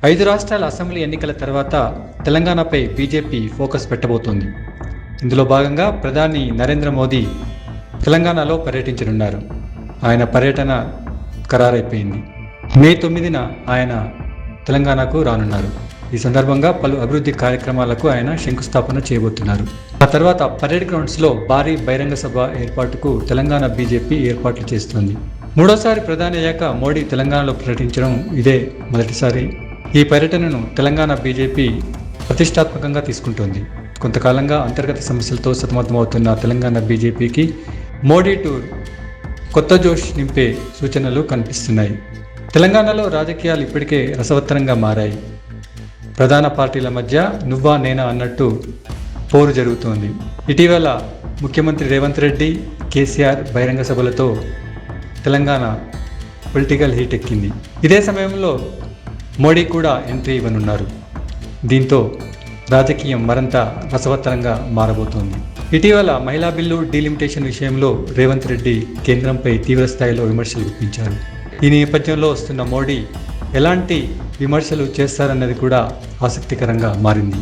5 రాష్ట్రాల అసెంబ్లీ ఎన్నికల తర్వాత తెలంగాణపై బీజేపీ ఫోకస్ పెట్టబోతోంది. ఇందులో భాగంగా ప్రధాని నరేంద్ర మోదీ తెలంగాణలో పర్యటించనున్నారు. ఆయన పర్యటన ఖరారైపోయింది. మే 9న ఆయన తెలంగాణకు రానున్నారు. ఈ సందర్భంగా పలు అభివృద్ధి కార్యక్రమాలకు ఆయన శంకుస్థాపన చేయబోతున్నారు. ఆ తర్వాత పరేడ్ గ్రౌండ్స్లో భారీ బహిరంగ సభ ఏర్పాటుకు తెలంగాణ బీజేపీ ఏర్పాట్లు చేస్తోంది. మూడోసారి ప్రధాని అయ్యాక మోడీ తెలంగాణలో పర్యటించడం ఇదే మొదటిసారి. ఈ పర్యటనను తెలంగాణ బీజేపీ ప్రతిష్టాత్మకంగా తీసుకుంటోంది. కొంతకాలంగా అంతర్గత సమస్యలతో సతమతమవుతున్న తెలంగాణ బీజేపీకి మోడీ టూర్ కొత్త జోష్ నింపే సూచనలు కనిపిస్తున్నాయి. తెలంగాణలో రాజకీయాలు ఇప్పటికే రసవత్తరంగా మారాయి. ప్రధాన పార్టీల మధ్య నువ్వా నేనా అన్నట్టు పోరు జరుగుతోంది. ఇటీవల ముఖ్యమంత్రి రేవంత్ రెడ్డి, కేసీఆర్ బహిరంగ సభలతో తెలంగాణ పొలిటికల్ హీట్ ఎక్కింది. ఇదే సమయంలో మోడీ కూడా ఎంట్రీ ఇవ్వనున్నారు. దీంతో రాజకీయం మరింత రసవత్తరంగా మారబోతోంది. ఇటీవల మహిళా బిల్లు డీలిమిటేషన్ విషయంలో రేవంత్ రెడ్డి కేంద్రంపై తీవ్రస్థాయిలో విమర్శలు గుప్పించారు. ఈ నేపథ్యంలో వస్తున్న మోడీ ఎలాంటి విమర్శలు చేస్తారన్నది కూడా ఆసక్తికరంగా మారింది.